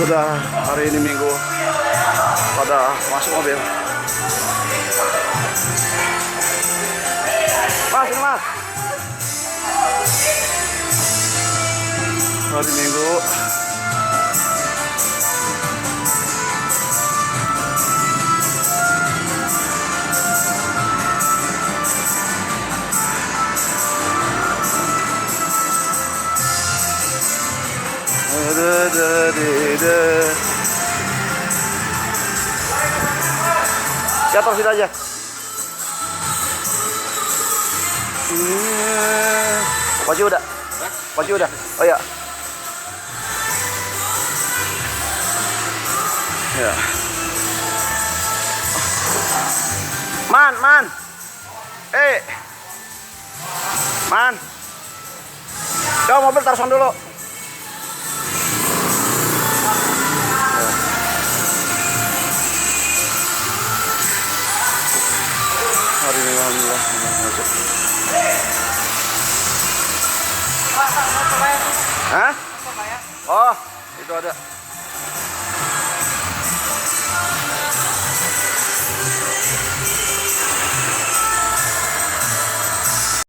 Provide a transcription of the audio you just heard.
Sudah hari ini Minggu pada masuk mobil. Mas, ini mas. Hari Minggu. Jatuh sini aja. Kunci udah. Kunci udah. Oh ya. Ya. Man. Man. Coba mobil taruh sana dulu. Hari ini alhamdulillah masuk. Hah? Oh, itu ada.